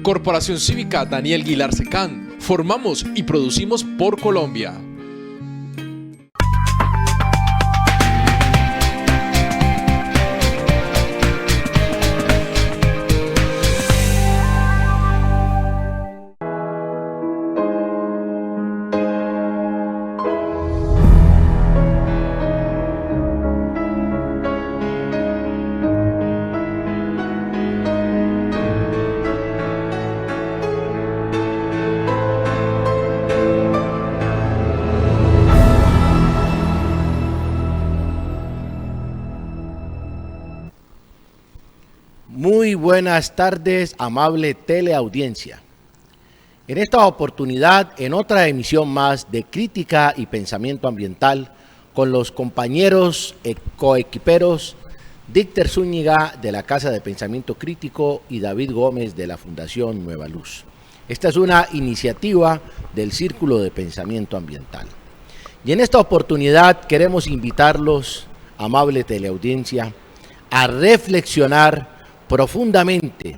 Corporación Cívica Daniel Guilar Secán. Formamos y producimos por Colombia. Muy buenas tardes, amable teleaudiencia. En esta oportunidad, en otra emisión más de Crítica y Pensamiento Ambiental, con los compañeros coequiperos Dícter Zúñiga de la Casa de Pensamiento Crítico y David Gómez de la Fundación Nueva Luz. Esta es una iniciativa del Círculo de Pensamiento Ambiental. Y en esta oportunidad queremos invitarlos, amable teleaudiencia, a reflexionar profundamente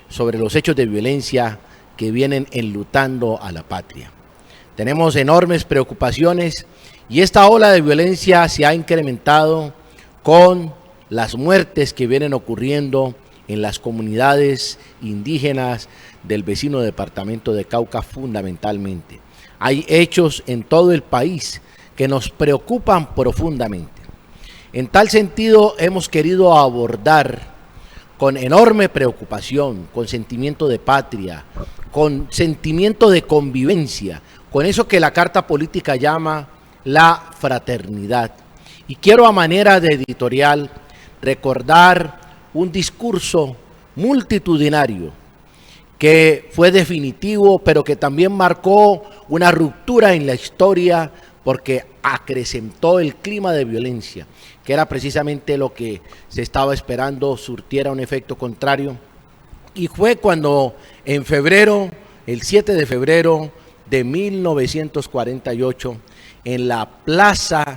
sobre los hechos de violencia que vienen enlutando a la patria. Tenemos enormes preocupaciones y esta ola de violencia se ha incrementado con las muertes que vienen ocurriendo en las comunidades indígenas del vecino departamento de Cauca fundamentalmente. Hay hechos en todo el país que nos preocupan profundamente. En tal sentido, hemos querido abordar con enorme preocupación, con sentimiento de patria, con sentimiento de convivencia, con eso que la Carta Política llama la fraternidad. Y quiero a manera de editorial recordar un discurso multitudinario que fue definitivo, pero que también marcó una ruptura en la historia porque acrecentó el clima de violencia, que era precisamente lo que se estaba esperando surtiera un efecto contrario. Y fue cuando en febrero, el 7 de febrero de 1948, en la plaza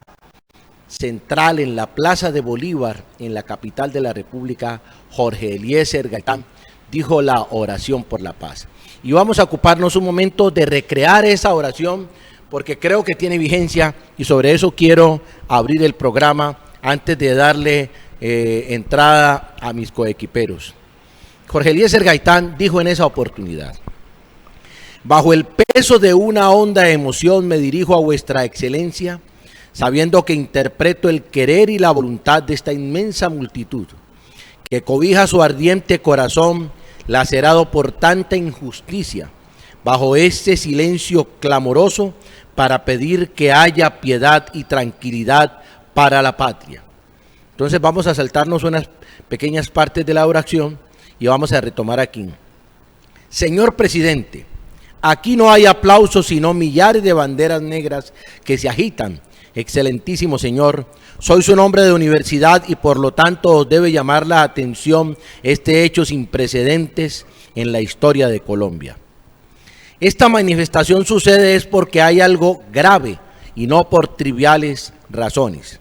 central, en la plaza de Bolívar, en la capital de la República, Jorge Eliezer Gaitán dijo la oración por la paz. Y vamos a ocuparnos un momento de recrear esa oración, porque creo que tiene vigencia y sobre eso quiero abrir el programa antes de darle entrada a mis coequiperos. Jorge Eliezer Gaitán dijo en esa oportunidad: bajo el peso de una honda emoción me dirijo a vuestra excelencia, sabiendo que interpreto el querer y la voluntad de esta inmensa multitud, que cobija su ardiente corazón lacerado por tanta injusticia, bajo este silencio clamoroso para pedir que haya piedad y tranquilidad para la patria. Entonces vamos a saltarnos unas pequeñas partes de la oración y vamos a retomar aquí. Señor presidente, aquí no hay aplausos sino millares de banderas negras que se agitan. Excelentísimo señor, sois un hombre de universidad y por lo tanto os debe llamar la atención este hecho sin precedentes en la historia de Colombia. Esta manifestación sucede es porque hay algo grave y no por triviales razones.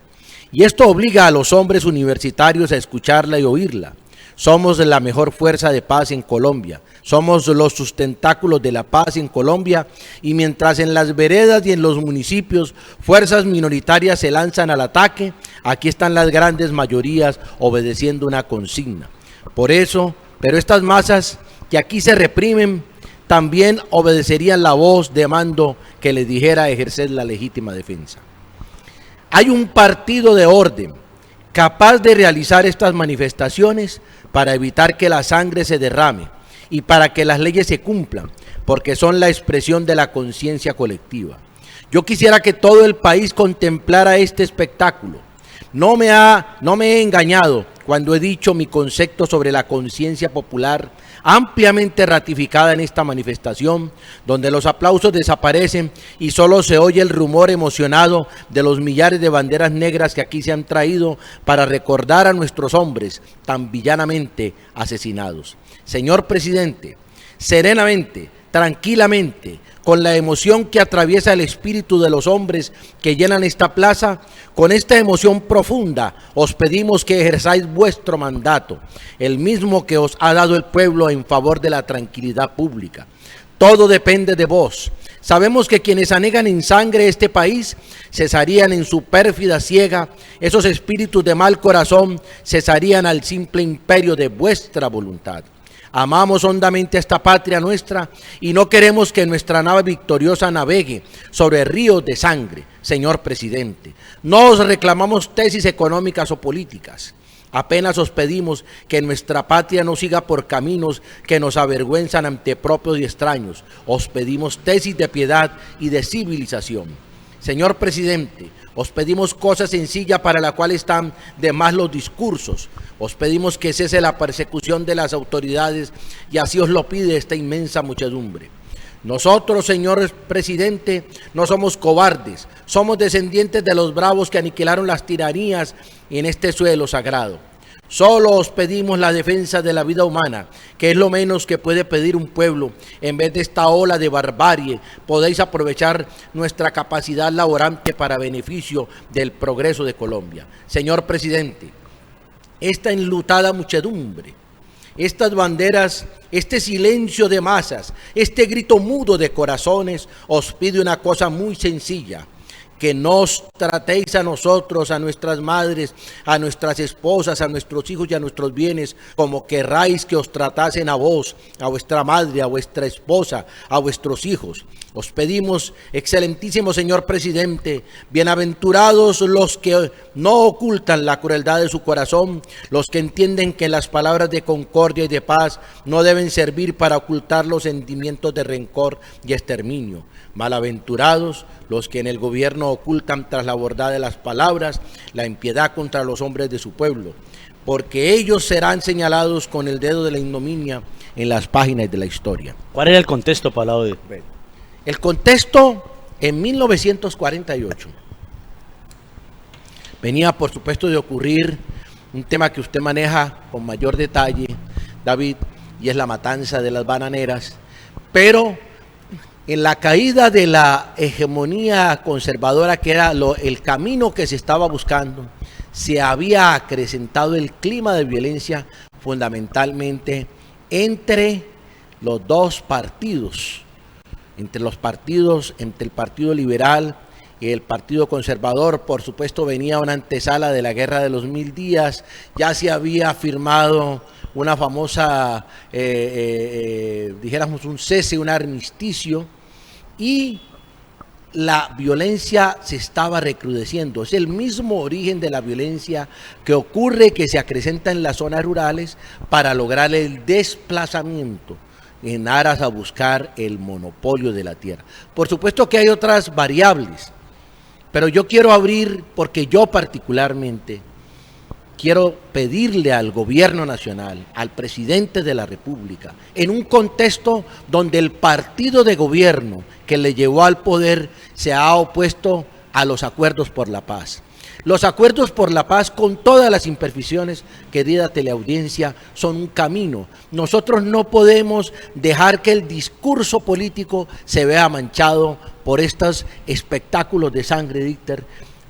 Y esto obliga a los hombres universitarios a escucharla y oírla. Somos la mejor fuerza de paz en Colombia. Somos los sustentáculos de la paz en Colombia y mientras en las veredas y en los municipios fuerzas minoritarias se lanzan al ataque, aquí están las grandes mayorías obedeciendo una consigna. Por eso, pero estas masas que aquí se reprimen también obedecerían la voz de mando que les dijera ejercer la legítima defensa. Hay un partido de orden capaz de realizar estas manifestaciones para evitar que la sangre se derrame y para que las leyes se cumplan, porque son la expresión de la conciencia colectiva. Yo quisiera que todo el país contemplara este espectáculo. No me he engañado cuando he dicho mi concepto sobre la conciencia popular, ampliamente ratificada en esta manifestación, donde los aplausos desaparecen y solo se oye el rumor emocionado de los millares de banderas negras que aquí se han traído para recordar a nuestros hombres tan villanamente asesinados. Señor presidente, serenamente, tranquilamente, con la emoción que atraviesa el espíritu de los hombres que llenan esta plaza, con esta emoción profunda os pedimos que ejerzáis vuestro mandato, el mismo que os ha dado el pueblo en favor de la tranquilidad pública. Todo depende de vos. Sabemos que quienes anegan en sangre este país cesarían en su pérfida ciega, esos espíritus de mal corazón cesarían al simple imperio de vuestra voluntad. Amamos hondamente esta patria nuestra y no queremos que nuestra nave victoriosa navegue sobre ríos de sangre, señor presidente. No os reclamamos tesis económicas o políticas. Apenas os pedimos que nuestra patria no siga por caminos que nos avergüenzan ante propios y extraños. Os pedimos tesis de piedad y de civilización. Señor presidente, os pedimos cosa sencilla para la cual están de más los discursos. Os pedimos que cese la persecución de las autoridades y así os lo pide esta inmensa muchedumbre. Nosotros, señor presidente, no somos cobardes, somos descendientes de los bravos que aniquilaron las tiranías en este suelo sagrado. Solo os pedimos la defensa de la vida humana, que es lo menos que puede pedir un pueblo. En vez de esta ola de barbarie, podéis aprovechar nuestra capacidad laborante para beneficio del progreso de Colombia. Señor presidente, esta enlutada muchedumbre, estas banderas, este silencio de masas, este grito mudo de corazones, os pide una cosa muy sencilla: que nos tratéis a nosotros, a nuestras madres, a nuestras esposas, a nuestros hijos y a nuestros bienes, como querráis que os tratasen a vos, a vuestra madre, a vuestra esposa, a vuestros hijos. Os pedimos, excelentísimo señor presidente, bienaventurados los que no ocultan la crueldad de su corazón, los que entienden que las palabras de concordia y de paz no deben servir para ocultar los sentimientos de rencor y exterminio. Malaventurados los que en el gobierno ocultan tras la bondad de las palabras la impiedad contra los hombres de su pueblo, porque ellos serán señalados con el dedo de la ignominia en las páginas de la historia. ¿Cuál era el contexto, Palau? El contexto en 1948 venía, por supuesto, de ocurrir un tema que usted maneja con mayor detalle, David, y es la matanza de las bananeras, pero en la caída de la hegemonía conservadora, que era el camino que se estaba buscando, se había acrecentado el clima de violencia fundamentalmente entre los dos partidos, entre el Partido Liberal y el Partido Conservador. Por supuesto, venía una antesala de la Guerra de los 1000 días, ya se había firmado una famosa, dijéramos, un cese, un armisticio, y la violencia se estaba recrudeciendo. Es el mismo origen de la violencia que ocurre, que se acrecenta en las zonas rurales para lograr el desplazamiento en aras a buscar el monopolio de la tierra. Por supuesto que hay otras variables, pero yo quiero abrir, porque yo particularmente quiero pedirle al gobierno nacional, al presidente de la República, en un contexto donde el partido de gobierno que le llevó al poder se ha opuesto a los acuerdos por la paz. Los acuerdos por la paz, con todas las imperfecciones, querida teleaudiencia, son un camino. Nosotros no podemos dejar que el discurso político se vea manchado por estos espectáculos de sangre, Dicter.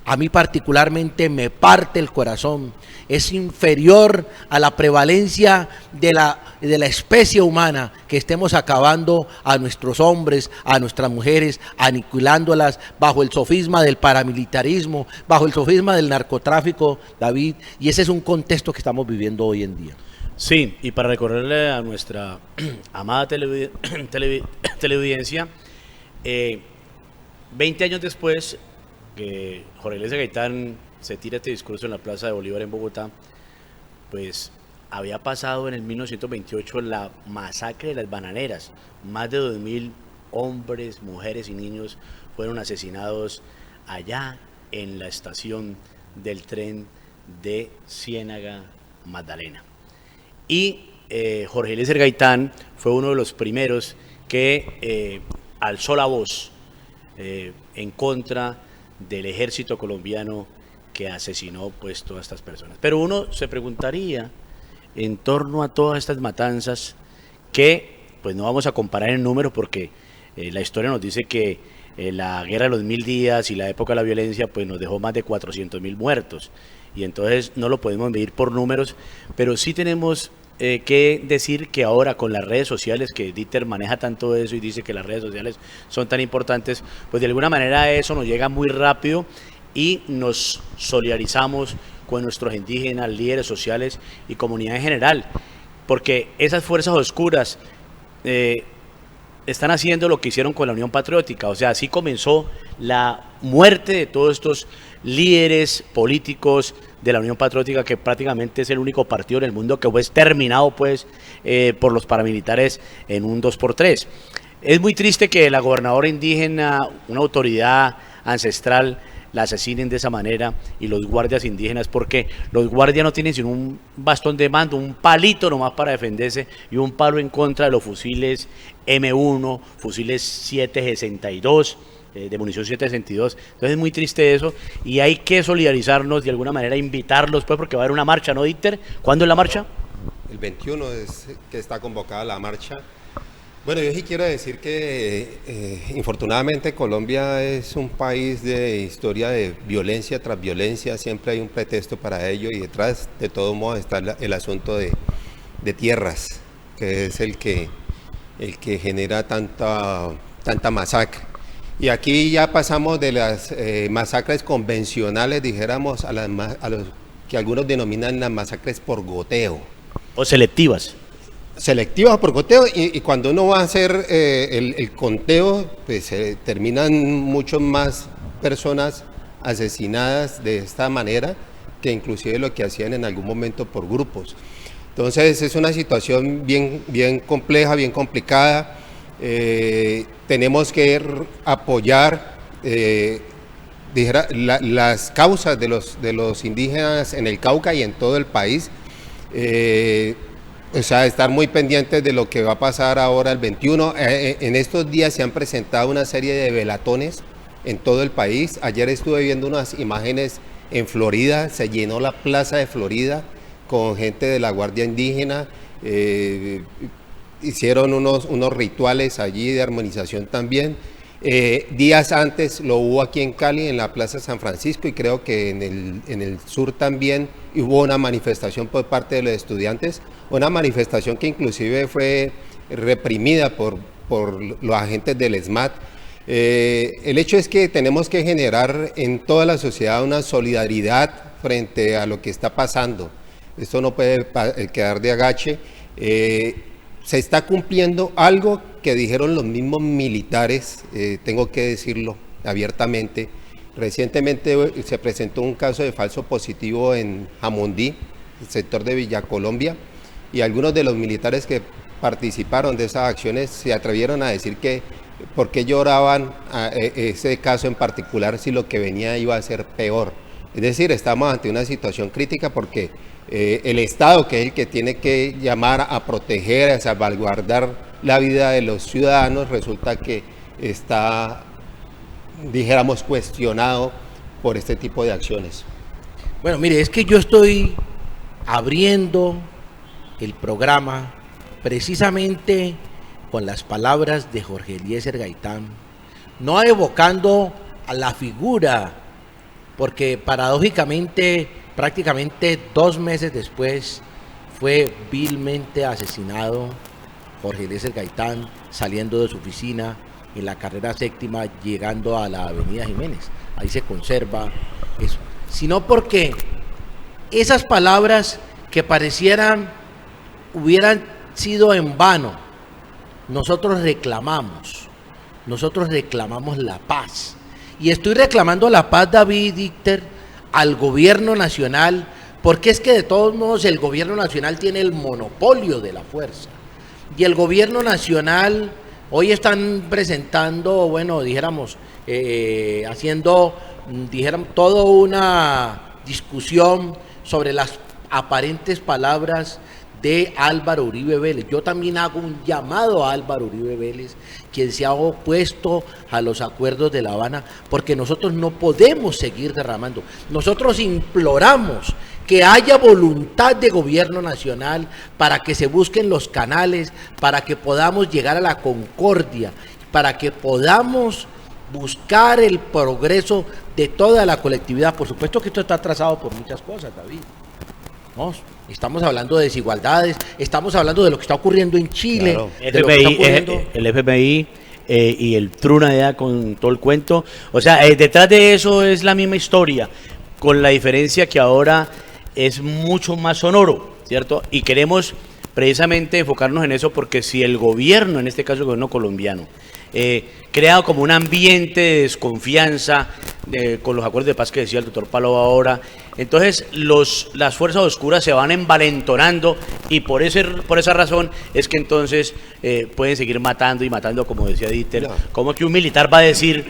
A mí particularmente me parte el corazón. Es inferior a la prevalencia de la especie humana que estemos acabando a nuestros hombres, a nuestras mujeres, aniquilándolas bajo el sofisma del paramilitarismo, bajo el sofisma del narcotráfico, David, y ese es un contexto que estamos viviendo hoy en día. Sí, y para recorrerle a nuestra amada teleaudiencia, 20 años después que Jorge Eliezer Gaitán se tira este discurso en la Plaza de Bolívar en Bogotá, pues había pasado en el 1928 la masacre de las bananeras. Más de 2000 hombres, mujeres y niños fueron asesinados allá en la estación del tren de Ciénaga Magdalena. Y Jorge Eliezer Gaitán fue uno de los primeros que alzó la voz en contra del ejército colombiano que asesinó pues todas estas personas. Pero uno se preguntaría, en torno a todas estas matanzas, ¿qué pues no vamos a comparar en números porque la historia nos dice que la guerra de los 1000 días y la época de la violencia pues nos dejó más de 400.000 muertos, y entonces no lo podemos medir por números, pero sí tenemos que decir que ahora con las redes sociales, que Dieter maneja tanto eso y dice que las redes sociales son tan importantes, pues de alguna manera eso nos llega muy rápido y nos solidarizamos con nuestros indígenas, líderes sociales y comunidad en general, porque esas fuerzas oscuras están haciendo lo que hicieron con la Unión Patriótica. O sea, así comenzó la muerte de todos estos líderes políticos de la Unión Patriótica, que prácticamente es el único partido en el mundo que fue exterminado pues, por los paramilitares en un 2x3. Es muy triste que la gobernadora indígena, una autoridad ancestral, la asesinen de esa manera, y los guardias indígenas, porque los guardias no tienen sino un bastón de mando, un palito nomás para defenderse y un palo en contra de los fusiles M1, fusiles 762, de munición 762. Entonces es muy triste eso y hay que solidarizarnos de alguna manera, invitarlos pues, porque va a haber una marcha, ¿no, Dieter? ¿Cuándo es la marcha? El 21 es que está convocada la marcha. Bueno, yo sí quiero decir que infortunadamente Colombia es un país de historia de violencia tras violencia, siempre hay un pretexto para ello, y detrás de todo modo está el asunto de tierras, que es el que genera tanta masacre. Y aquí ya pasamos de las masacres convencionales, dijéramos, a los que algunos denominan las masacres por goteo. O selectivas. Selectivas por conteo, y cuando uno va a hacer el conteo, pues terminan mucho más personas asesinadas de esta manera que inclusive lo que hacían en algún momento por grupos. Entonces es una situación bien compleja, bien complicada. Tenemos que apoyar las causas de los indígenas en el Cauca y en todo el país. O sea, estar muy pendientes de lo que va a pasar ahora el 21. En estos días se han presentado una serie de velatones en todo el país. Ayer estuve viendo unas imágenes en Florida, se llenó la plaza de Florida con gente de la Guardia Indígena. Hicieron unos rituales allí de armonización también. Días antes lo hubo aquí en Cali, en la Plaza San Francisco, y creo que en el sur también hubo una manifestación por parte de los estudiantes, una manifestación que inclusive fue reprimida por los agentes del ESMAD. El hecho es que tenemos que generar en toda la sociedad una solidaridad frente a lo que está pasando. Esto no puede quedar de agache. Se está cumpliendo algo que dijeron los mismos militares, tengo que decirlo abiertamente. Recientemente se presentó un caso de falso positivo en Jamundí, el sector de Villa Colombia, y algunos de los militares que participaron de esas acciones se atrevieron a decir que por qué lloraban a ese caso en particular si lo que venía iba a ser peor. Es decir, estamos ante una situación crítica porque el Estado, que es el que tiene que llamar a proteger, a salvaguardar la vida de los ciudadanos, resulta que está, dijéramos, cuestionado por este tipo de acciones. Bueno, mire, es que yo estoy abriendo el programa precisamente con las palabras de Jorge Eliezer Gaitán, no evocando a la figura, porque paradójicamente prácticamente 2 meses después fue vilmente asesinado Jorge Eliezer Gaitán saliendo de su oficina en la carrera 7ª, llegando a la avenida Jiménez. Ahí se conserva eso, sino porque esas palabras que parecieran hubieran sido en vano, nosotros reclamamos la paz. Y estoy reclamando la paz, David, Dieter, al gobierno nacional, porque es que de todos modos el gobierno nacional tiene el monopolio de la fuerza. Y el gobierno nacional hoy están presentando, bueno, dijéramos, haciendo, toda una discusión sobre las aparentes palabras de Álvaro Uribe Vélez. Yo también hago un llamado a Álvaro Uribe Vélez, quien se ha opuesto a los acuerdos de La Habana, porque nosotros no podemos seguir derramando. Nosotros imploramos que haya voluntad de gobierno nacional para que se busquen los canales, para que podamos llegar a la concordia, para que podamos buscar el progreso de toda la colectividad. Por supuesto que esto está atrasado por muchas cosas, David. ¿No? Estamos hablando de desigualdades, estamos hablando de lo que está ocurriendo en Chile, Claro. de lo que está ocurriendo. El FMI y el Truna ya con todo el cuento. O sea, detrás de eso es la misma historia, con la diferencia que ahora es mucho más sonoro, ¿cierto? Y queremos precisamente enfocarnos en eso porque si el gobierno, en este caso el gobierno colombiano, crea como un ambiente de desconfianza con los acuerdos de paz que decía el doctor Palo ahora, entonces las fuerzas oscuras se van envalentonando y por esa razón es que entonces pueden seguir matando y matando, como decía Dieter. No. ¿Cómo que un militar va a decir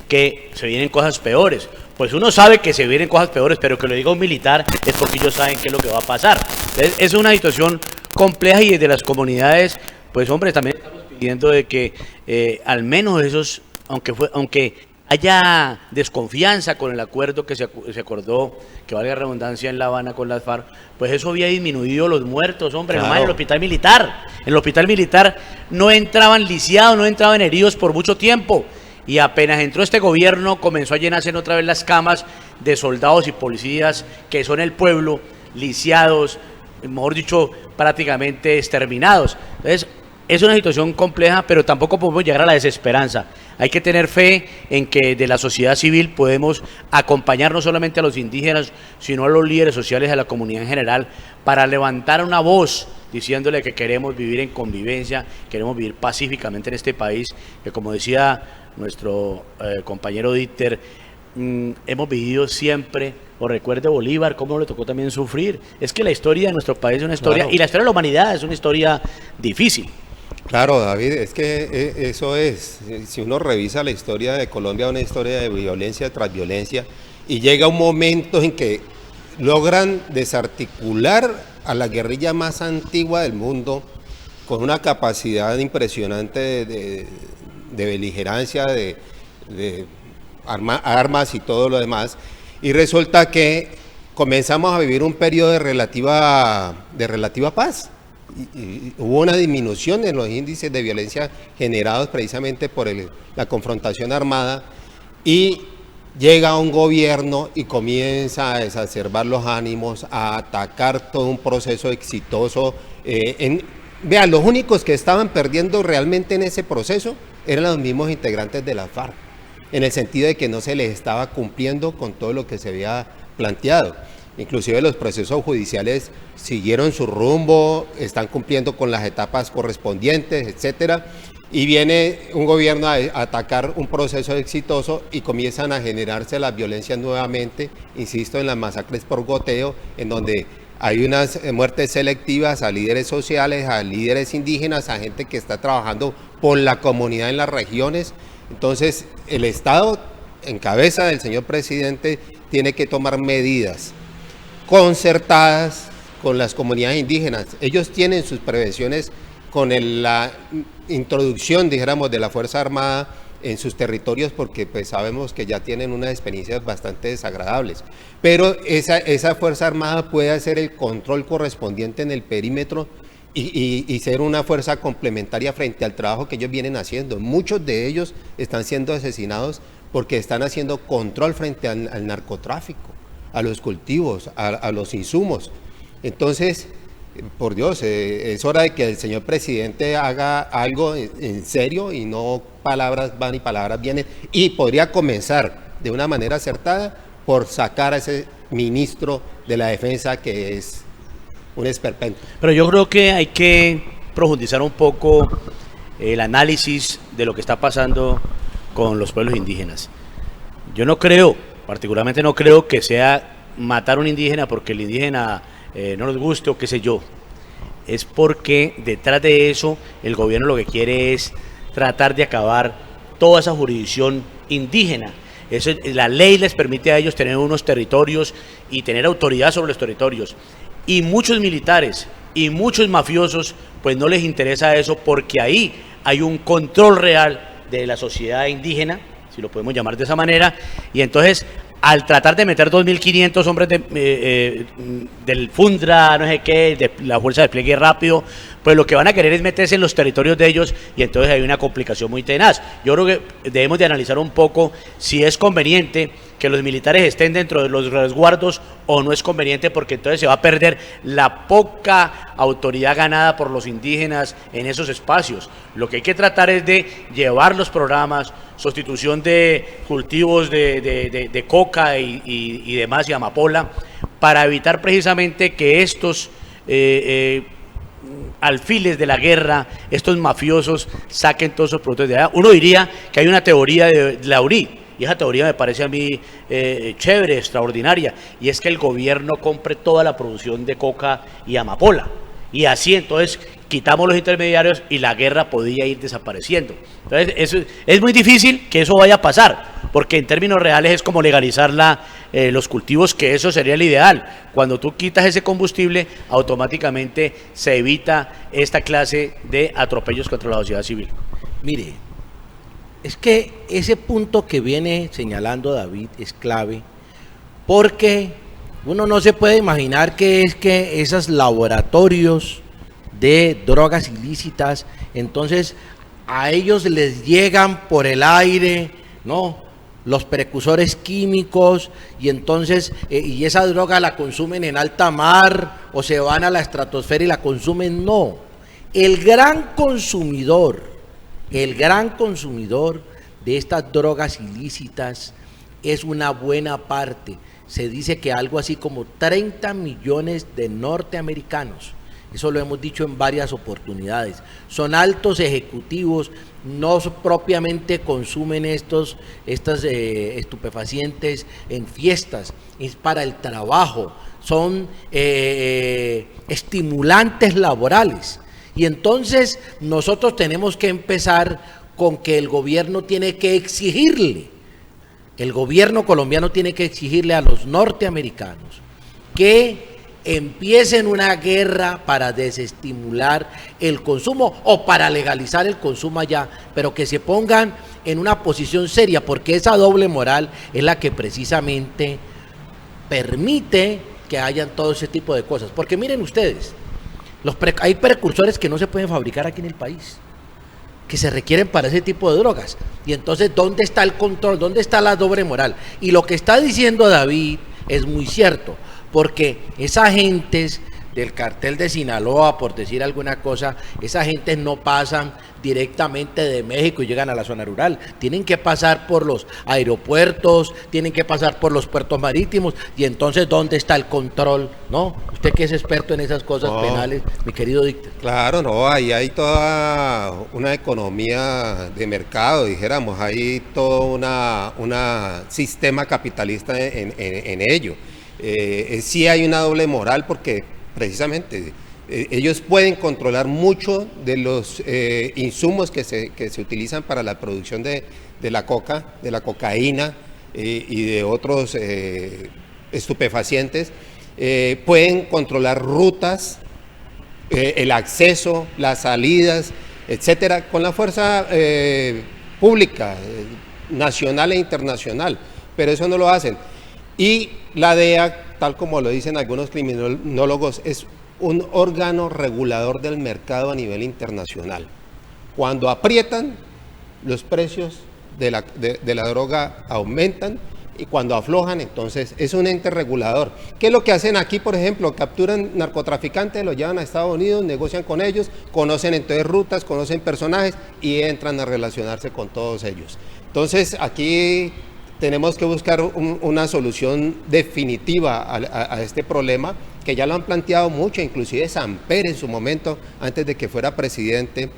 que se vienen cosas peores? Pues uno sabe que se vienen cosas peores, pero que lo diga un militar es porque ellos saben qué es lo que va a pasar. Entonces, es una situación compleja y desde las comunidades, pues hombre, también estamos pidiendo de que al menos esos, aunque haya desconfianza con el acuerdo que se acordó, que valga redundancia, en La Habana con las FARC, pues eso había disminuido los muertos, hombre, Claro. nomás en el hospital militar. En el hospital militar no entraban lisiados, no entraban heridos por mucho tiempo. Y apenas entró este gobierno, comenzó a llenarse otra vez las camas de soldados y policías que son el pueblo, lisiados, mejor dicho, prácticamente exterminados. Entonces, es una situación compleja, pero tampoco podemos llegar a la desesperanza. Hay que tener fe en que de la sociedad civil podemos acompañar no solamente a los indígenas, sino a los líderes sociales de la comunidad en general, para levantar una voz diciéndole que queremos vivir en convivencia, queremos vivir pacíficamente en este país, que como decía nuestro compañero Dieter, hemos vivido siempre, o recuerde Bolívar, cómo le tocó también sufrir. Es que la historia de nuestro país es una historia, Claro. y la historia de la humanidad es una historia difícil. Claro, David, es que eso es, si uno revisa la historia de Colombia, una historia de violencia tras violencia, y llega un momento en que logran desarticular a la guerrilla más antigua del mundo con una capacidad impresionante de beligerancia, de armas y todo lo demás, y resulta que comenzamos a vivir un periodo de relativa paz. Y hubo una disminución en los índices de violencia generados precisamente por la confrontación armada, y llega un gobierno y comienza a exacerbar los ánimos, a atacar todo un proceso exitoso. Vean, los únicos que estaban perdiendo realmente en ese proceso eran los mismos integrantes de la FARC, en el sentido de que no se les estaba cumpliendo con todo lo que se había planteado. Inclusive los procesos judiciales siguieron su rumbo, están cumpliendo con las etapas correspondientes, etcétera, y viene un gobierno a atacar un proceso exitoso y comienzan a generarse las violencias nuevamente, insisto, en las masacres por goteo, en donde hay unas muertes selectivas a líderes sociales, a líderes indígenas, a gente que está trabajando por la comunidad en las regiones. Entonces, el Estado, en cabeza del señor presidente, tiene que tomar medidas concertadas con las comunidades indígenas. Ellos tienen sus prevenciones con la introducción, dijéramos, de la Fuerza Armada en sus territorios, porque pues sabemos que ya tienen unas experiencias bastante desagradables. Pero esa Fuerza Armada puede hacer el control correspondiente en el perímetro y ser una fuerza complementaria frente al trabajo que ellos vienen haciendo. Muchos de ellos están siendo asesinados porque están haciendo control frente al narcotráfico, a los cultivos, a los insumos. Entonces, por Dios, es hora de que el señor presidente haga algo en serio y no palabras van y palabras vienen, y podría comenzar de una manera acertada por sacar a ese ministro de la defensa que es un esperpento. Pero yo creo que hay que profundizar un poco el análisis de lo que está pasando con los pueblos indígenas. Yo no creo, particularmente no creo que sea matar a un indígena porque el indígena no nos guste o qué sé yo. Es porque detrás de eso el gobierno lo que quiere es tratar de acabar toda esa jurisdicción indígena. La ley les permite a ellos tener unos territorios y tener autoridad sobre los territorios. Y muchos militares y muchos mafiosos pues no les interesa eso, porque ahí hay un control real de la sociedad indígena, si lo podemos llamar de esa manera, y entonces al tratar de meter 2.500 hombres del FUNDRA, no sé qué, de la Fuerza de Despliegue Rápido, pues lo que van a querer es meterse en los territorios de ellos y entonces hay una complicación muy tenaz. Yo creo que debemos de analizar un poco si es conveniente que los militares estén dentro de los resguardos o no es conveniente, porque entonces se va a perder la poca autoridad ganada por los indígenas en esos espacios. Lo que hay que tratar es de llevar los programas, sustitución de cultivos de coca y demás y amapola, para evitar precisamente que estos alfiles de la guerra, estos mafiosos, saquen todos esos productos de allá. Uno diría que hay una teoría de la URI, y esa teoría me parece a mí chévere, extraordinaria, y es que el gobierno compre toda la producción de coca y amapola, y así entonces quitamos los intermediarios y la guerra podía ir desapareciendo. Entonces es muy difícil que eso vaya a pasar, porque en términos reales es como legalizar los cultivos, que eso sería el ideal. Cuando tú quitas ese combustible, automáticamente se evita esta clase de atropellos contra la sociedad civil. Mire, es que ese punto que viene señalando David es clave, porque uno no se puede imaginar que es que esos laboratorios de drogas ilícitas, entonces a ellos les llegan por el aire, ¿no?, los precursores químicos, y entonces y esa droga la consumen en alta mar o se van a la estratosfera y la consumen. No, el gran consumidor de estas drogas ilícitas es una buena parte. Se dice que algo así como 30 millones de norteamericanos, eso lo hemos dicho en varias oportunidades, son altos ejecutivos, no propiamente consumen estos estupefacientes en fiestas, es para el trabajo, son estimulantes laborales. Y entonces nosotros tenemos que empezar con que el gobierno tiene que exigirle, el gobierno colombiano tiene que exigirle a los norteamericanos que empiecen una guerra para desestimular el consumo o para legalizar el consumo allá, pero que se pongan en una posición seria, porque esa doble moral es la que precisamente permite que hayan todo ese tipo de cosas. Porque miren ustedes, hay precursores que no se pueden fabricar aquí en el país, que se requieren para ese tipo de drogas. Y entonces, ¿dónde está el control? ¿Dónde está la doble moral? Y lo que está diciendo David es muy cierto, porque esas gentes del cartel de Sinaloa, por decir alguna cosa, esas gentes no pasan directamente de México y llegan a la zona rural, tienen que pasar por los aeropuertos, tienen que pasar por los puertos marítimos, y entonces ¿dónde está el control? ¿No? Usted que es experto en esas cosas penales, mi querido Dícter. Claro, no, ahí hay toda una economía de mercado, dijéramos, hay todo una sistema capitalista en ello. Sí hay una doble moral, porque precisamente ellos pueden controlar mucho de los insumos que se utilizan para la producción de la coca, de la cocaína y de otros estupefacientes. Pueden controlar rutas, el acceso, las salidas, etcétera, con la fuerza pública, nacional e internacional, pero eso no lo hacen. Y la DEA, tal como lo dicen algunos criminólogos, es un órgano regulador del mercado a nivel internacional. Cuando aprietan, los precios de la droga aumentan, y cuando aflojan, entonces es un ente regulador. ¿Qué es lo que hacen aquí, por ejemplo? Capturan narcotraficantes, los llevan a Estados Unidos, negocian con ellos, conocen entonces rutas, conocen personajes y entran a relacionarse con todos ellos. Entonces aquí tenemos que buscar una solución definitiva a este problema, que ya lo han planteado mucho, inclusive Samper en su momento, antes de que fuera presidente,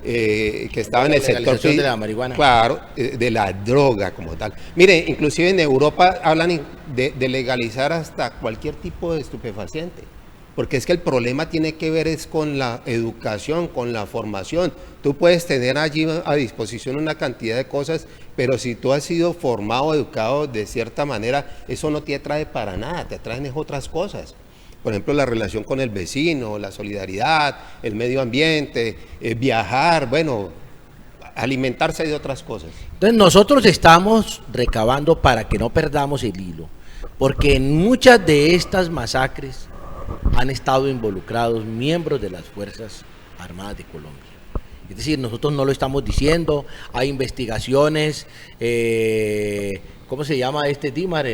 que estaba en el sector de la marihuana. Claro, de la droga como tal. Mire, inclusive en Europa hablan de legalizar hasta cualquier tipo de estupefaciente, porque es que el problema tiene que ver es con la educación, con la formación. Tú puedes tener allí a disposición una cantidad de cosas, pero si tú has sido formado, educado de cierta manera, eso no te atrae para nada, te atraen otras cosas. Por ejemplo, la relación con el vecino, la solidaridad, el medio ambiente, viajar, bueno, alimentarse de otras cosas. Entonces nosotros estamos recabando para que no perdamos el hilo, porque en muchas de estas masacres han estado involucrados miembros de las Fuerzas Armadas de Colombia. Es decir, nosotros no lo estamos diciendo, hay investigaciones, ¿cómo se llama este Dimar?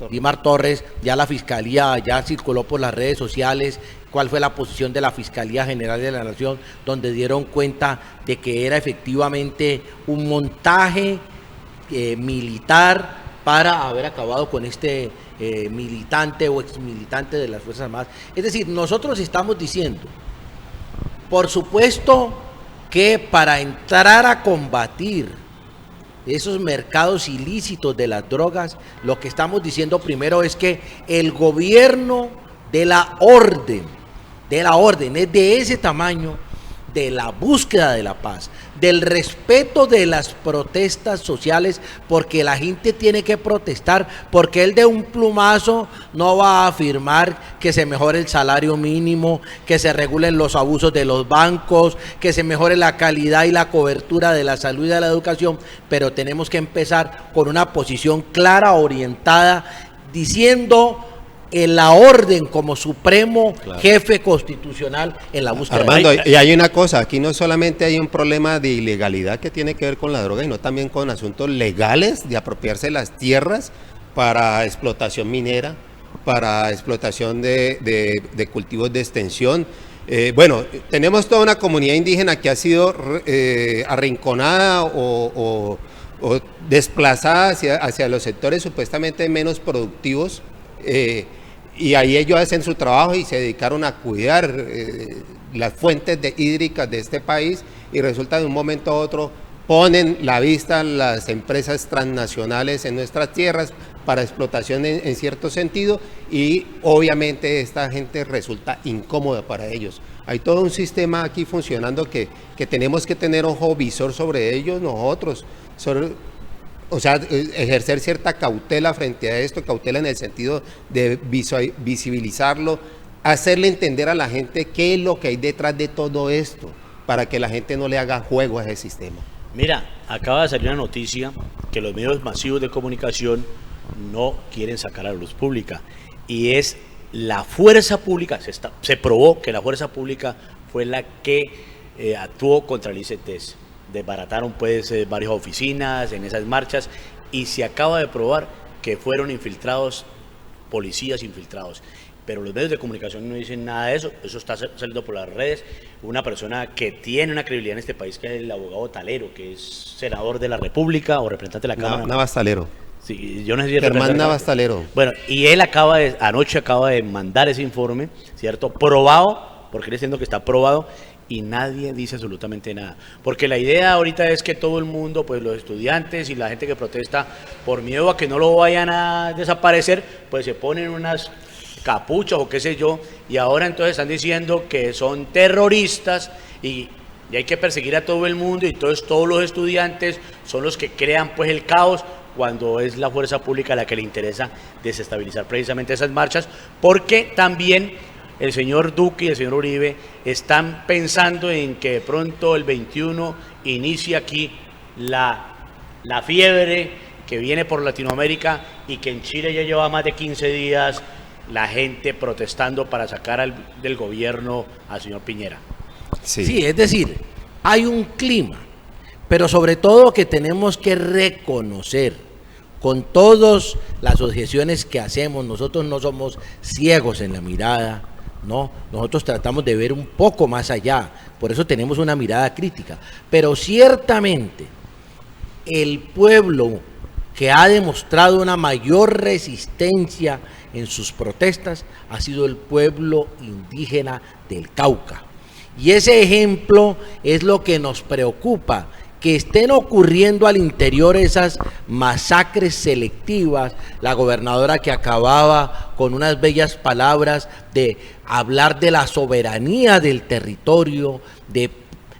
Dimar Torres, ya la Fiscalía ya circuló por las redes sociales cuál fue la posición de la Fiscalía General de la Nación, donde dieron cuenta de que era efectivamente un montaje militar para haber acabado con este militante o exmilitante de las Fuerzas Armadas. Es decir, nosotros estamos diciendo, por supuesto que para entrar a combatir esos mercados ilícitos de las drogas, lo que estamos diciendo primero es que el gobierno de la orden es de ese tamaño, de la búsqueda de la paz, del respeto de las protestas sociales, porque la gente tiene que protestar, porque él de un plumazo no va a afirmar que se mejore el salario mínimo, que se regulen los abusos de los bancos, que se mejore la calidad y la cobertura de la salud y de la educación, pero tenemos que empezar con una posición clara, orientada, diciendo en la orden como supremo jefe constitucional en la búsqueda. Armando, y hay una cosa, aquí no solamente hay un problema de ilegalidad que tiene que ver con la droga, sino también con asuntos legales de apropiarse las tierras para explotación minera, para explotación de cultivos de extensión. Bueno, tenemos toda una comunidad indígena que ha sido arrinconada o desplazada hacia los sectores supuestamente menos productivos, y ahí ellos hacen su trabajo y se dedicaron a cuidar las fuentes hídricas de este país, y resulta de un momento a otro ponen la vista las empresas transnacionales en nuestras tierras para explotación en cierto sentido, y obviamente esta gente resulta incómoda para ellos. Hay todo un sistema aquí funcionando que tenemos que tener ojo visor sobre ellos nosotros, o sea, ejercer cierta cautela frente a esto, cautela en el sentido de visibilizarlo, hacerle entender a la gente qué es lo que hay detrás de todo esto, para que la gente no le haga juego a ese sistema. Mira, acaba de salir una noticia que los medios masivos de comunicación no quieren sacar a la luz pública, y es la fuerza pública, se probó que la fuerza pública fue la que actuó contra el ICETEX. Desbarataron pues varias oficinas en esas marchas, y se acaba de probar que fueron infiltrados, policías infiltrados. Pero los medios de comunicación no dicen nada de eso, eso está saliendo por las redes. Una persona que tiene una credibilidad en este país, que es el abogado Talero, que es senador de la República o representante de la Cámara. Navas Talero. Sí, yo no sé si Germán Navas Talero. Bueno, y él anoche acaba de mandar ese informe, ¿cierto? Probado, porque él está diciendo que está probado, y nadie dice absolutamente nada. Porque la idea ahorita es que todo el mundo, pues los estudiantes y la gente que protesta por miedo a que no lo vayan a desaparecer, pues se ponen unas capuchas o qué sé yo, y ahora entonces están diciendo que son terroristas y hay que perseguir a todo el mundo, y entonces todos los estudiantes son los que crean pues el caos, cuando es la fuerza pública la que le interesa desestabilizar precisamente esas marchas, porque también el señor Duque y el señor Uribe están pensando en que de pronto el 21 inicie aquí la fiebre que viene por Latinoamérica, y que en Chile ya lleva más de 15 días la gente protestando para sacar del gobierno al señor Piñera. Sí, es decir, hay un clima, pero sobre todo que tenemos que reconocer con todas las objeciones que hacemos. Nosotros no somos ciegos en la mirada, no, nosotros tratamos de ver un poco más allá, por eso tenemos una mirada crítica, pero ciertamente el pueblo que ha demostrado una mayor resistencia en sus protestas ha sido el pueblo indígena del Cauca, y ese ejemplo es lo que nos preocupa, que estén ocurriendo al interior esas masacres selectivas. La gobernadora que acababa con unas bellas palabras de hablar de la soberanía del territorio,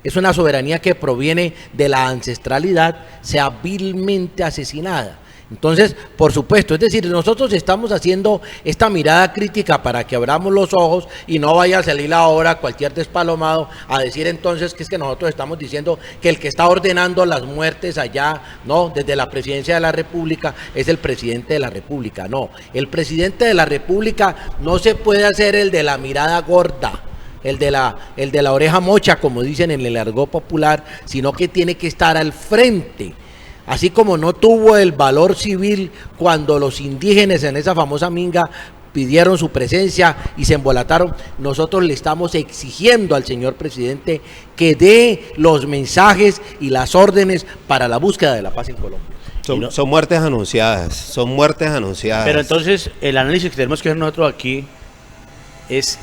es una soberanía que proviene de la ancestralidad, sea vilmente asesinada. Entonces, por supuesto, es decir, nosotros estamos haciendo esta mirada crítica para que abramos los ojos y no vaya a salir ahora cualquier despalomado a decir entonces que es que nosotros estamos diciendo que el que está ordenando las muertes allá, no, desde la presidencia de la República es el presidente de la República. No, el presidente de la República no se puede hacer el de la mirada gorda, el de la oreja mocha, como dicen en el argot popular, sino que tiene que estar al frente. Así como no tuvo el valor civil cuando los indígenas en esa famosa minga pidieron su presencia y se embolataron, nosotros le estamos exigiendo al señor presidente que dé los mensajes y las órdenes para la búsqueda de la paz en Colombia. Son muertes anunciadas, son muertes anunciadas. Pero entonces el análisis que tenemos que hacer nosotros aquí es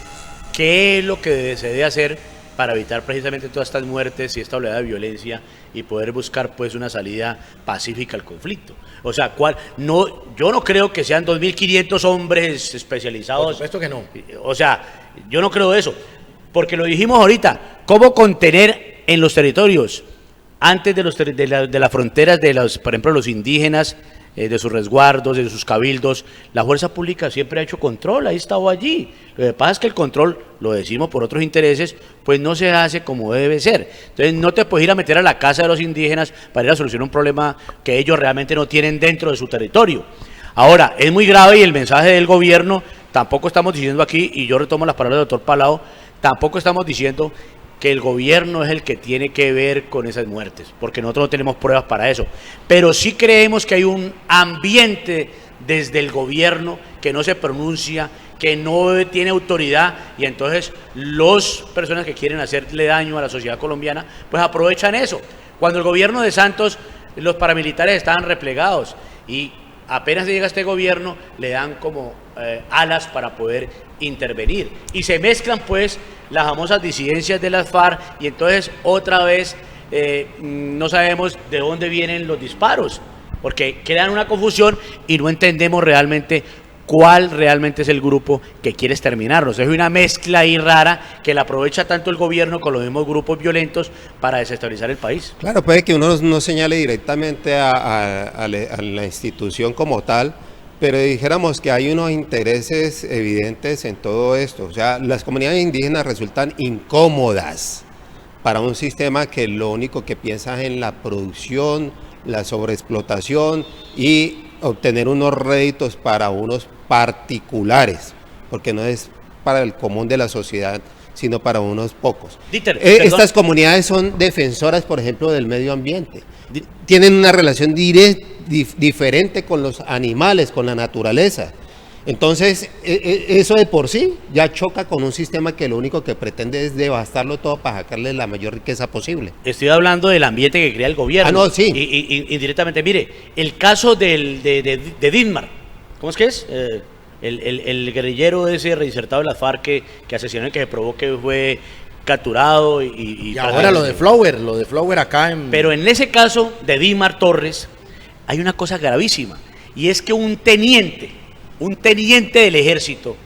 qué es lo que se debe hacer para evitar precisamente todas estas muertes y esta oleada de violencia y poder buscar pues una salida pacífica al conflicto. O sea, yo no creo que sean 2.500 hombres especializados. Por supuesto que no. O sea, yo no creo eso, porque lo dijimos ahorita, ¿cómo contener en los territorios, antes de las fronteras de los, por ejemplo, los indígenas, de sus resguardos, de sus cabildos? La fuerza pública siempre ha hecho control, ahí estado allí. Lo que pasa es que el control, lo decimos por otros intereses, pues no se hace como debe ser. Entonces no te puedes ir a meter a la casa de los indígenas para ir a solucionar un problema que ellos realmente no tienen dentro de su territorio. Ahora, es muy grave y el mensaje del gobierno, tampoco estamos diciendo aquí, y yo retomo las palabras del doctor Palao, tampoco estamos diciendo que el gobierno es el que tiene que ver con esas muertes, porque nosotros no tenemos pruebas para eso. Pero sí creemos que hay un ambiente desde el gobierno que no se pronuncia, que no tiene autoridad, y entonces las personas que quieren hacerle daño a la sociedad colombiana, pues aprovechan eso. Cuando el gobierno de Santos, los paramilitares estaban replegados, y apenas llega este gobierno, le dan como alas para poder intervenir. Y se mezclan pues las famosas disidencias de las FARC, y entonces otra vez no sabemos de dónde vienen los disparos, porque crean una confusión y no entendemos realmente cuál realmente es el grupo que quiere exterminarnos. Es una mezcla ahí rara que la aprovecha tanto el gobierno con los mismos grupos violentos para desestabilizar el país. Claro, puede que uno no señale directamente a la institución como tal, pero dijéramos que hay unos intereses evidentes en todo esto. O sea, las comunidades indígenas resultan incómodas para un sistema que lo único que piensa es en la producción, la sobreexplotación y obtener unos réditos para unos particulares, porque no es para el común de la sociedad, sino para unos pocos. Dieter, estas comunidades son defensoras, por ejemplo, del medio ambiente. Tienen una relación diferente con los animales, con la naturaleza. Entonces, eso de por sí ya choca con un sistema que lo único que pretende es devastarlo todo para sacarle la mayor riqueza posible. Estoy hablando del ambiente que crea el gobierno. Ah, no, sí. Y indirectamente, mire, el caso de Didmar, ¿cómo es que es? El guerrillero ese reinsertado de la FARC que asesinó y que se probó que fue capturado y ahora lo de Flower acá en... Pero en ese caso de Didmar Torres hay una cosa gravísima, y es que un teniente del ejército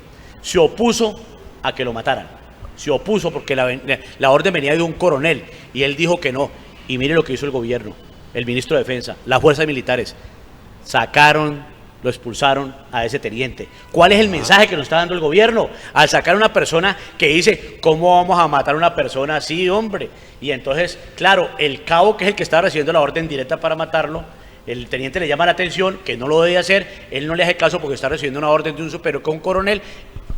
se opuso a que lo mataran. Se opuso porque la orden venía de un coronel y él dijo que no. Y mire lo que hizo el gobierno, el ministro de Defensa, las fuerzas militares, lo expulsaron a ese teniente. ¿Cuál es el mensaje que nos está dando el gobierno? Al sacar a una persona que dice, ¿cómo vamos a matar a una persona así, hombre? Y entonces, claro, el cabo, que es el que estaba recibiendo la orden directa para matarlo, el teniente le llama la atención, que no lo debe hacer, él no le hace caso porque está recibiendo una orden de un superior con un coronel.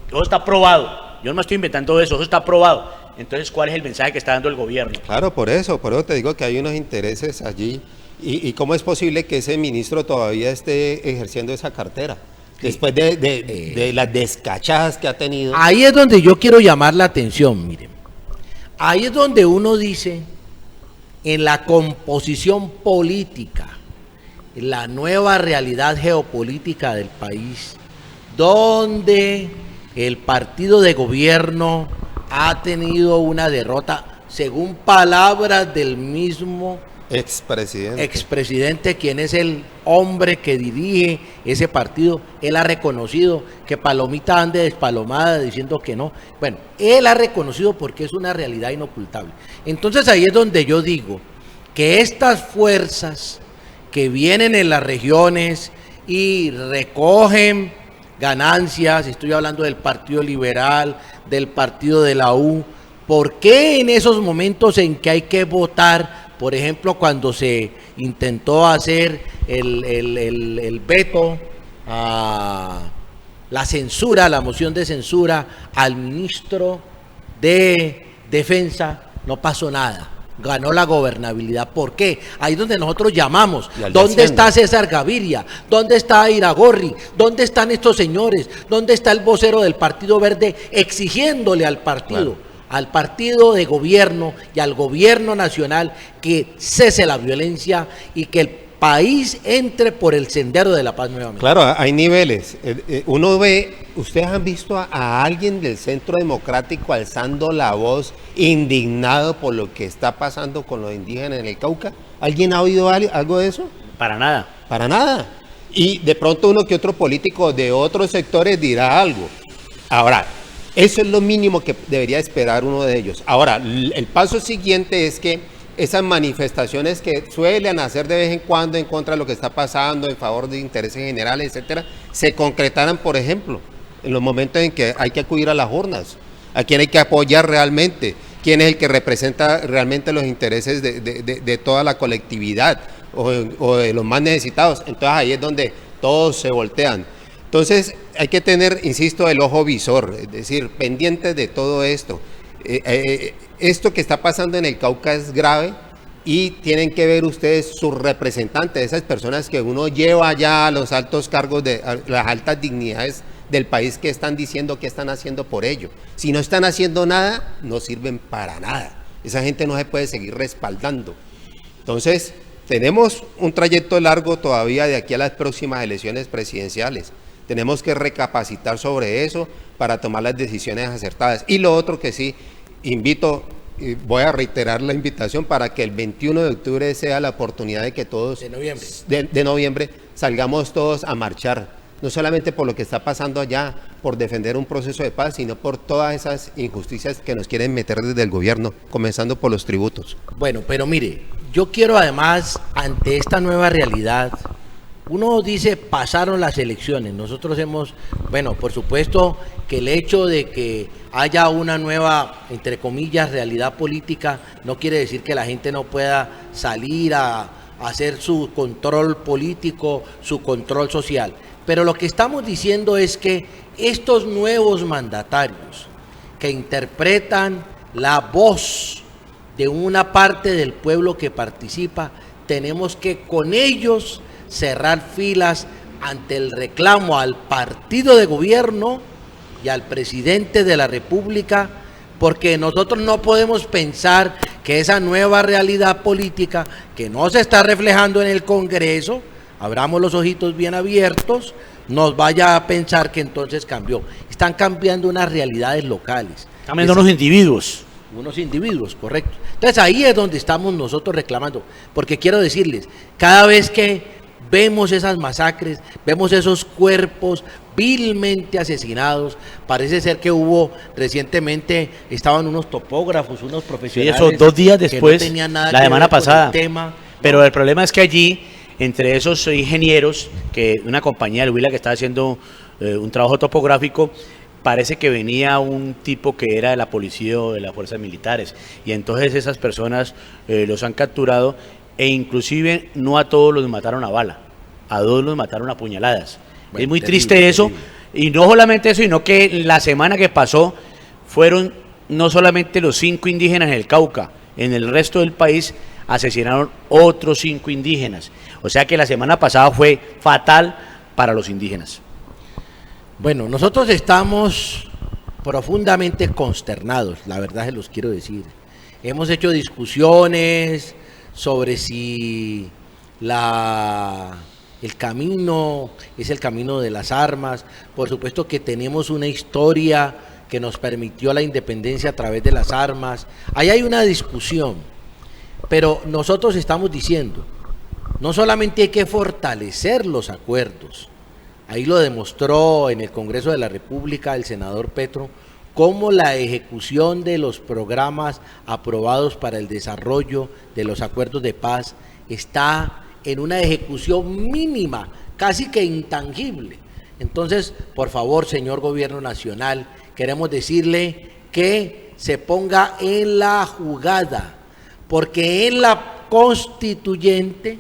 Todo está probado, yo no me estoy inventando eso está probado. Entonces, ¿cuál es el mensaje que está dando el gobierno? Claro, por eso te digo que hay unos intereses allí. ¿Y cómo es posible que ese ministro todavía esté ejerciendo esa cartera? Después de las descachadas que ha tenido. Ahí es donde yo quiero llamar la atención, miren. Ahí es donde uno dice, en la composición política, la nueva realidad geopolítica del país, donde el partido de gobierno ha tenido una derrota, según palabras del mismo expresidente, quien es el hombre que dirige ese partido. Él ha reconocido que Palomita ande despalomada diciendo que no. Bueno, él ha reconocido porque es una realidad inocultable. Entonces ahí es donde yo digo que estas fuerzas que vienen en las regiones y recogen ganancias, estoy hablando del Partido Liberal, del Partido de la U. ¿Por qué en esos momentos en que hay que votar, por ejemplo, cuando se intentó hacer el veto a la censura, la moción de censura al ministro de Defensa, no pasó nada? Ganó la gobernabilidad. ¿Por qué? Ahí es donde nosotros llamamos. ¿Dónde está César Gaviria? ¿Dónde está Iragorri? ¿Dónde están estos señores? ¿Dónde está el vocero del Partido Verde exigiéndole al partido, al partido de gobierno y al gobierno nacional que cese la violencia y que el país entre por el sendero de la paz nuevamente? Claro, hay niveles. Uno ve, ¿ustedes han visto a alguien del Centro Democrático alzando la voz, indignado por lo que está pasando con los indígenas en el Cauca? ¿Alguien ha oído algo de eso? Para nada. Para nada. Y de pronto uno que otro político de otros sectores dirá algo. Ahora, eso es lo mínimo que debería esperar uno de ellos. Ahora, el paso siguiente es que esas manifestaciones que suelen hacer de vez en cuando en contra de lo que está pasando, en favor de intereses generales, etcétera, se concretaran, por ejemplo, en los momentos en que hay que acudir a las urnas, a quién hay que apoyar realmente, quién es el que representa realmente los intereses de toda la colectividad o de los más necesitados. Entonces ahí es donde todos se voltean. Entonces hay que tener, insisto, el ojo visor, es decir, pendientes de todo esto. Esto que está pasando en el Cauca es grave y tienen que ver ustedes sus representantes, esas personas que uno lleva ya a los altos cargos, a las altas dignidades del país, que están diciendo que están haciendo por ello. Si no están haciendo nada, no sirven para nada. Esa gente no se puede seguir respaldando. Entonces, tenemos un trayecto largo todavía de aquí a las próximas elecciones presidenciales. Tenemos que recapacitar sobre eso para tomar las decisiones acertadas. Y lo otro que sí, invito, y voy a reiterar la invitación para que el 21 de octubre sea la oportunidad de que todos, de noviembre, salgamos todos a marchar, no solamente por lo que está pasando allá, por defender un proceso de paz, sino por todas esas injusticias que nos quieren meter desde el gobierno, comenzando por los tributos. Bueno, pero mire, yo quiero además, ante esta nueva realidad, uno dice, pasaron las elecciones, nosotros hemos, bueno, por supuesto que el hecho de que haya una nueva, entre comillas, realidad política, no quiere decir que la gente no pueda salir a hacer su control político, su control social. Pero lo que estamos diciendo es que estos nuevos mandatarios que interpretan la voz de una parte del pueblo que participa, tenemos que con ellos cerrar filas ante el reclamo al partido de gobierno y al presidente de la República, porque nosotros no podemos pensar que esa nueva realidad política que no se está reflejando en el Congreso, abramos los ojitos bien abiertos, nos vaya a pensar que entonces cambió. Están cambiando unas realidades locales. Cambiando unos individuos. Unos individuos, correcto. Entonces ahí es donde estamos nosotros reclamando, porque quiero decirles, cada vez que vemos esas masacres, vemos esos cuerpos vilmente asesinados, parece ser que hubo recientemente, estaban unos topógrafos, unos profesionales. Sí, eso 2 días después, que no tenían nada la que semana ver con pasada. el tema. Pero el problema es que allí, entre esos ingenieros, que una compañía del Huila que está haciendo un trabajo topográfico, parece que venía un tipo que era de la policía o de las fuerzas militares, y entonces esas personas los han capturado, e inclusive no a todos los mataron a bala, a 2 los mataron a puñaladas. Bueno, es muy triste eso, terrible. Y no solamente eso, sino que la semana que pasó fueron no solamente los 5 indígenas en el Cauca, en el resto del país asesinaron otros 5 indígenas. O sea que la semana pasada fue fatal para los indígenas. Bueno, nosotros estamos profundamente consternados, la verdad se los quiero decir. Hemos hecho discusiones sobre si el camino es el camino de las armas. Por supuesto que tenemos una historia que nos permitió la independencia a través de las armas. Ahí hay una discusión, pero nosotros estamos diciendo, no solamente hay que fortalecer los acuerdos, ahí lo demostró en el Congreso de la República el senador Petro, cómo la ejecución de los programas aprobados para el desarrollo de los acuerdos de paz está en una ejecución mínima, casi que intangible. Entonces, por favor, señor Gobierno Nacional, queremos decirle que se ponga en la jugada, porque en la constituyente,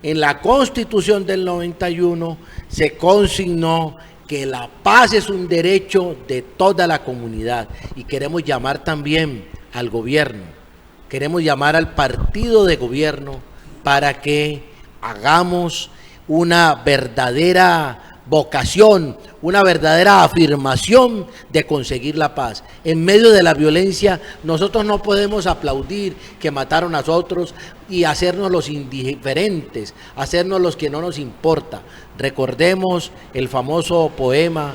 en la Constitución del 91, se consignó que la paz es un derecho de toda la comunidad. Y queremos llamar también al gobierno, queremos llamar al partido de gobierno para que hagamos una verdadera vocación, una verdadera afirmación de conseguir la paz. En medio de la violencia, nosotros no podemos aplaudir que mataron a otros y hacernos los indiferentes, hacernos los que no nos importa. Recordemos el famoso poema,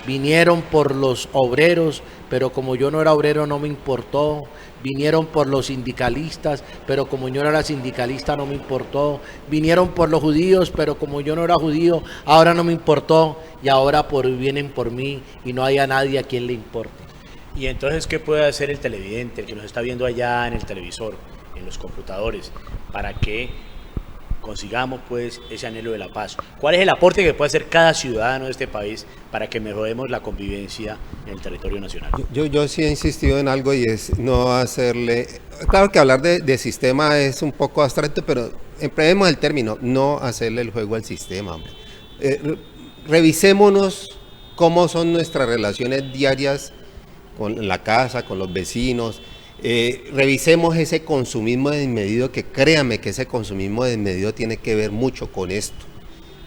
vinieron por los obreros, pero como yo no era obrero no me importó. Vinieron por los sindicalistas, pero como yo no era sindicalista no me importó. Vinieron por los judíos, pero como yo no era judío, ahora no me importó. Y ahora vienen por mí y no hay a nadie a quien le importe. Y entonces, ¿qué puede hacer el televidente, el que nos está viendo allá en el televisor, en los computadores, para que consigamos pues ese anhelo de la paz? ¿Cuál es el aporte que puede hacer cada ciudadano de este país para que mejoremos la convivencia en el territorio nacional? Yo sí he insistido en algo y es no hacerle... Claro que hablar de sistema es un poco abstracto, pero empleemos el término, no hacerle el juego al sistema, hombre. Revisémonos cómo son nuestras relaciones diarias con la casa, con los vecinos. Revisemos ese consumismo desmedido, que créanme que ese consumismo desmedido tiene que ver mucho con esto,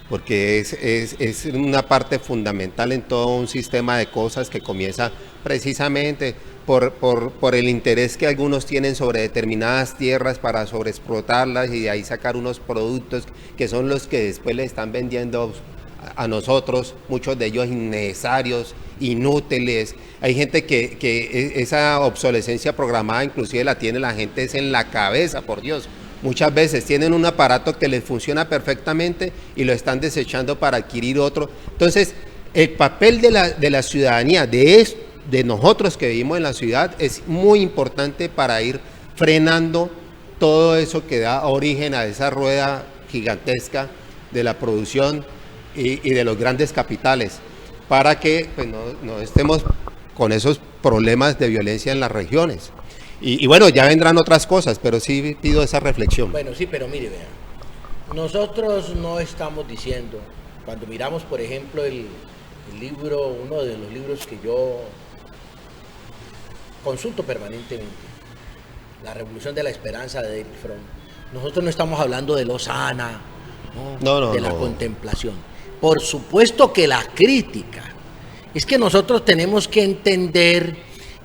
porque es una parte fundamental en todo un sistema de cosas que comienza precisamente por el interés que algunos tienen sobre determinadas tierras para sobreexplotarlas y de ahí sacar unos productos que son los que después le están vendiendo a nosotros, muchos de ellos innecesarios, inútiles. Hay gente que esa obsolescencia programada inclusive la tiene la gente es en la cabeza, por Dios. Muchas veces tienen un aparato que les funciona perfectamente y lo están desechando para adquirir otro. Entonces, el papel de la ciudadanía, de nosotros que vivimos en la ciudad, es muy importante para ir frenando todo eso que da origen a esa rueda gigantesca de la producción y de los grandes capitales, para que pues, no estemos con esos problemas de violencia en las regiones. Y bueno, ya vendrán otras cosas, pero sí pido esa reflexión. Bueno, sí, pero mire, vean, nosotros no estamos diciendo, cuando miramos, por ejemplo, el libro, uno de los libros que yo consulto permanentemente, La Revolución de la Esperanza de Erich Fromm, nosotros no estamos hablando de Lozana, de la contemplación. Por supuesto que la crítica, es que nosotros tenemos que entender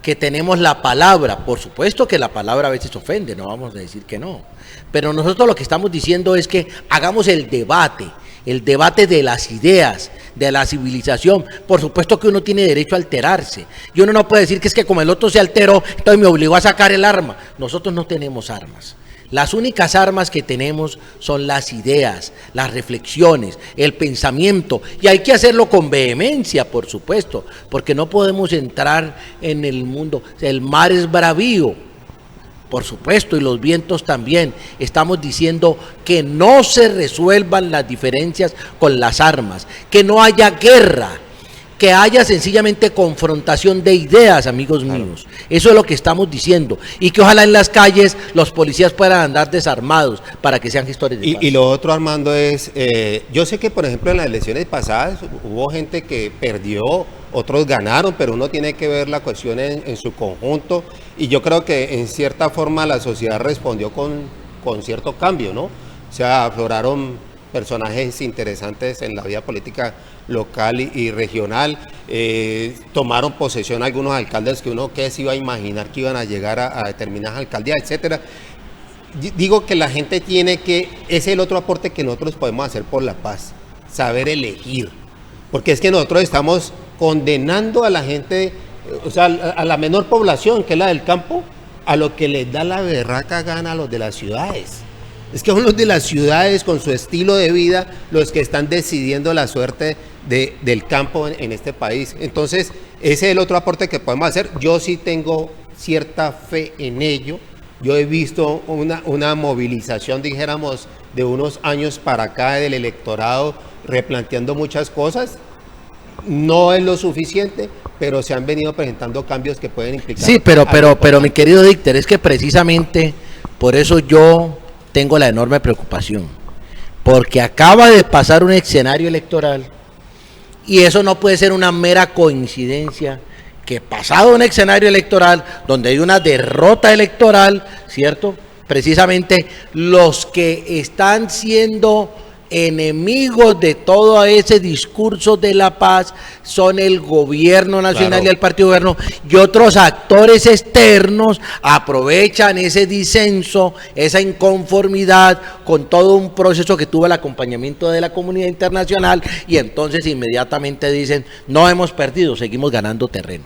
que tenemos la palabra, por supuesto que la palabra a veces ofende, no vamos a decir que no, pero nosotros lo que estamos diciendo es que hagamos el debate de las ideas, de la civilización. Por supuesto que uno tiene derecho a alterarse, y uno no puede decir que es que como el otro se alteró, entonces me obligó a sacar el arma. Nosotros no tenemos armas. Las únicas armas que tenemos son las ideas, las reflexiones, el pensamiento, y hay que hacerlo con vehemencia, por supuesto, porque no podemos entrar en el mundo. El mar es bravío, por supuesto, y los vientos también. Estamos diciendo que no se resuelvan las diferencias con las armas, que no haya guerra, que haya sencillamente confrontación de ideas, amigos míos. Eso es lo que estamos diciendo. Y que ojalá en las calles los policías puedan andar desarmados para que sean gestores de paz. Y lo otro, Armando, es, yo sé que por ejemplo en las elecciones pasadas hubo gente que perdió, otros ganaron, pero uno tiene que ver la cuestión en su conjunto, y yo creo que en cierta forma la sociedad respondió con cierto cambio, ¿no? O sea, afloraron personajes interesantes en la vida política local y regional, tomaron posesión algunos alcaldes que uno que se iba a imaginar que iban a llegar a determinadas alcaldías, etcétera. Digo que la gente tiene que, ese es el otro aporte que nosotros podemos hacer por la paz, saber elegir, porque es que nosotros estamos condenando a la gente, o sea, a la menor población, que es la del campo, a lo que les da la berraca gana a los de las ciudades. Es que son los de las ciudades con su estilo de vida los que están decidiendo la suerte del campo en este país. Entonces, ese es el otro aporte que podemos hacer. Yo sí tengo cierta fe en ello. Yo he visto una movilización, dijéramos, de unos años para acá del electorado replanteando muchas cosas. No es lo suficiente, pero se han venido presentando cambios que pueden implicar. Sí, pero mi querido Dícter, es que precisamente por eso yo tengo la enorme preocupación, porque acaba de pasar un escenario electoral y eso no puede ser una mera coincidencia, que pasado un escenario electoral donde hay una derrota electoral, ¿cierto? Precisamente los que están siendo enemigos de todo ese discurso de la paz son el gobierno nacional, claro, y el partido gobierno, y otros actores externos aprovechan ese disenso, esa inconformidad con todo un proceso que tuvo el acompañamiento de la comunidad internacional, y entonces inmediatamente dicen, no hemos perdido, seguimos ganando terreno.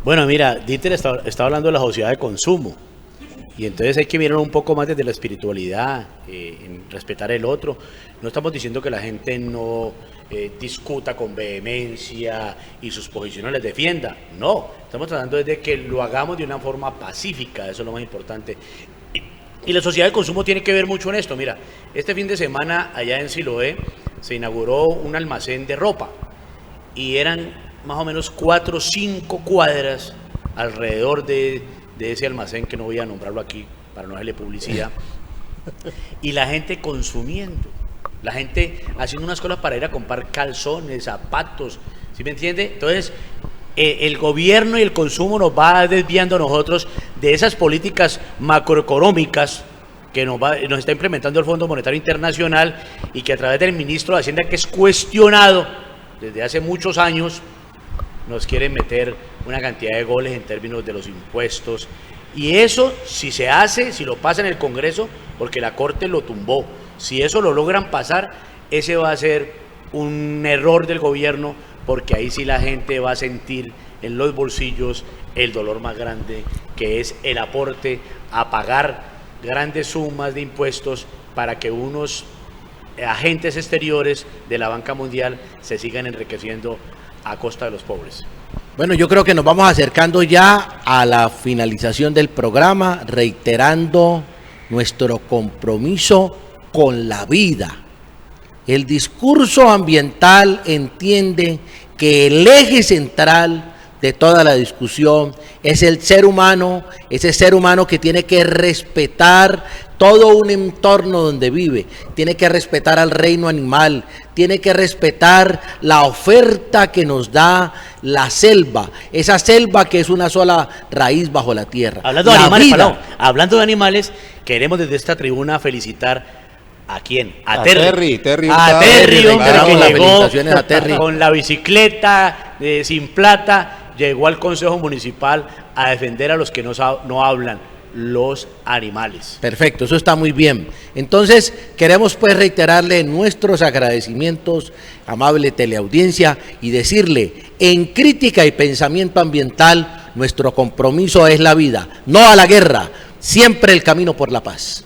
Bueno, mira, Dieter está hablando de la sociedad de consumo. Y entonces hay que mirar un poco más desde la espiritualidad, en respetar el otro. No estamos diciendo que la gente no discuta con vehemencia y sus posiciones les defienda. No, estamos tratando de que lo hagamos de una forma pacífica, eso es lo más importante. Y la sociedad de consumo tiene que ver mucho en esto. Mira, este fin de semana allá en Siloé se inauguró un almacén de ropa y eran más o menos 4 o 5 cuadras alrededor de ese almacén, que no voy a nombrarlo aquí para no hacerle publicidad, y la gente consumiendo, la gente haciendo unas cosas para ir a comprar calzones, zapatos, ¿sí me entiende? Entonces, el gobierno y el consumo nos va desviando a nosotros de esas políticas macroeconómicas que nos está implementando el Fondo Monetario Internacional, y que a través del ministro de Hacienda, que es cuestionado desde hace muchos años, nos quieren meter una cantidad de goles en términos de los impuestos. Y eso, si se hace, si lo pasa en el Congreso, porque la Corte lo tumbó, si eso lo logran pasar, ese va a ser un error del gobierno, porque ahí sí la gente va a sentir en los bolsillos el dolor más grande, que es el aporte a pagar grandes sumas de impuestos para que unos agentes exteriores de la banca mundial se sigan enriqueciendo a costa de los pobres. Bueno, yo creo que nos vamos acercando ya a la finalización del programa, reiterando nuestro compromiso con la vida. El discurso ambiental entiende que el eje central de toda la discusión es el ser humano, ese ser humano que tiene que respetar todo un entorno donde vive, tiene que respetar al reino animal, tiene que respetar la oferta que nos da la selva, esa selva que es una sola raíz bajo la tierra. Hablando de animales, queremos desde esta tribuna felicitar ¿a quién? A Terry, que llegó con la bicicleta sin plata, llegó al Consejo Municipal a defender a los que no hablan, los animales. Perfecto, eso está muy bien. Entonces, queremos pues reiterarle nuestros agradecimientos, amable teleaudiencia, y decirle, en Crítica y Pensamiento Ambiental, nuestro compromiso es la vida, no a la guerra, siempre el camino por la paz.